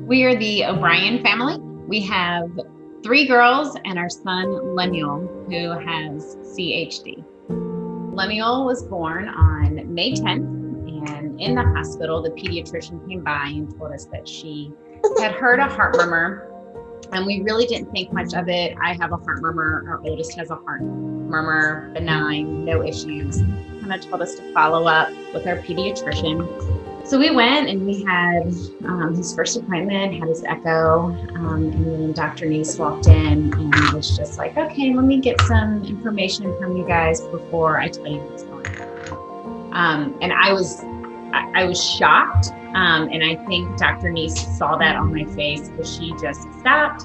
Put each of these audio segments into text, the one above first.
We are the O'Brien family. We have 3 girls and our son, Lemuel, who has CHD. Lemuel was born on May 10th, and in the hospital, the pediatrician came by and told us that she had heard a heart murmur, and we really didn't think much of it. I have a heart murmur. Our oldest has a heart murmur, benign, no issues. Kind of told us to follow up with our pediatrician. So we went and we had his first appointment, had his echo, and then Dr. Neese walked in and was just like, okay, let me get some information from you guys before I tell you what's going on. And I was shocked. And I think Dr. Neese saw that on my face because she just stopped.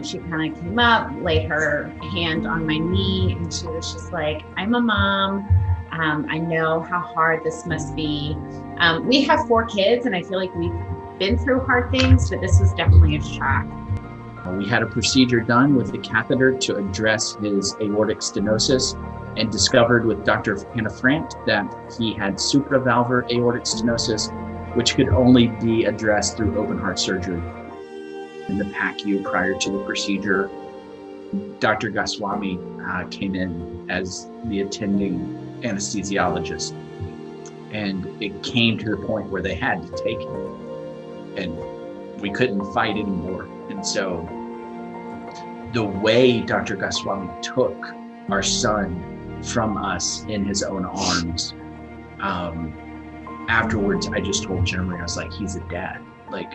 She kind of came up, laid her hand on my knee, and she was just like, I'm a mom. I know how hard this must be. We have 4 kids, and I feel like we've been through hard things, but this was definitely a shock. We had a procedure done with the catheter to address his aortic stenosis, and discovered with Dr. Hannah-Frant that he had supravalvular aortic stenosis, which could only be addressed through open heart surgery. In the PACU prior to the procedure, Dr. Goswami came in as the attending anesthesiologist, and it came to the point where they had to take him, and we couldn't fight anymore. And so the way Dr. Goswami took our son from us in his own arms, afterwards I just told Jeremy, I was like, he's a dad. Like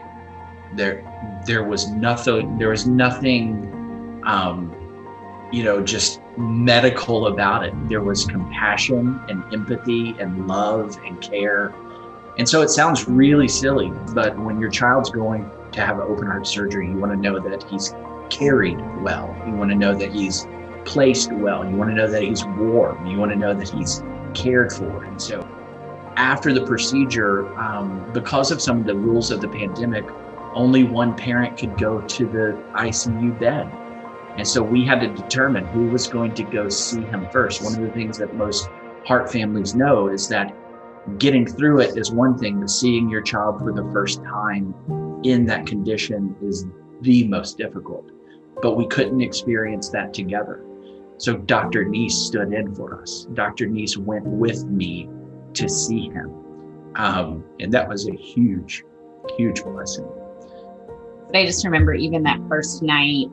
there was nothing just medical about it. There was compassion and empathy and love and care. And so it sounds really silly, but when your child's going to have open heart surgery, you want to know that he's carried well. You want to know that he's placed well. You want to know that he's warm. You want to know that he's cared for. And so after the procedure, because of some of the rules of the pandemic, only one parent could go to the ICU bed. And so we had to determine who was going to go see him first. One of the things that most heart families know is that getting through it is one thing, but seeing your child for the first time in that condition is the most difficult. But we couldn't experience that together. So Dr. Neese stood in for us. Dr. Neese went with me to see him. And that was a huge, huge blessing. But I just remember even that first night,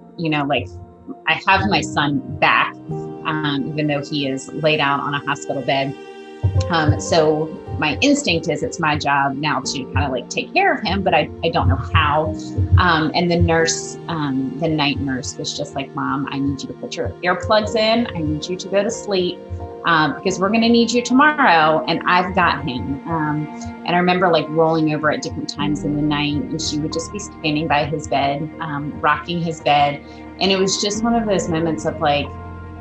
I have my son back, even though he is laid out on a hospital bed. So my instinct is it's my job now to kind of take care of him, but I don't know how. And the nurse, the night nurse was just like, Mom, I need you to put your earplugs in. I need you to go to sleep because we're going to need you tomorrow. And I've got him. And I remember rolling over at different times in the night, and she would just be standing by his bed, rocking his bed. And it was just one of those moments of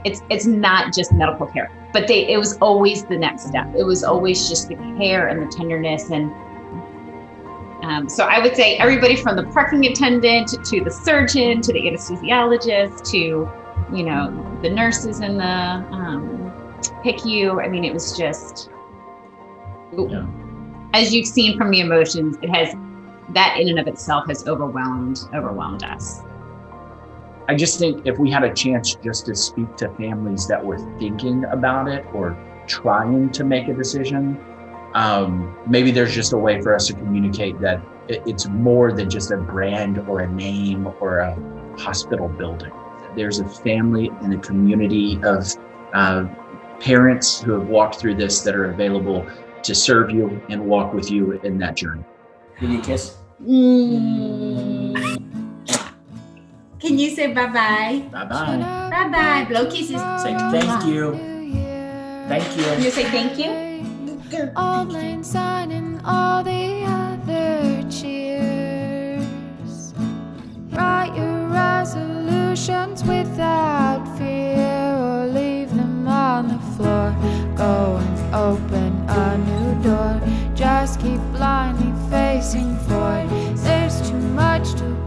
it's not just medical care, but it was always the next step. It was always just the care and the tenderness. And so I would say everybody from the parking attendant to the surgeon, to the anesthesiologist, to, the nurses in the PICU. I mean, it was just, as you've seen from the emotions, that in and of itself has overwhelmed us. I just think if we had a chance just to speak to families that were thinking about it or trying to make a decision, maybe there's just a way for us to communicate that it's more than just a brand or a name or a hospital building. There's a family and a community of parents who have walked through this that are available to serve you and walk with you in that journey. Can you kiss? Can you say bye-bye? Bye-bye. Bye-bye. Blow kisses. Say thank you. Thank you. Can you say thank you? All Lang Syne and all the other cheers. Write your resolutions without fear, or leave them on the floor. Go and open a new door. Just keep blindly facing forward. There's too much to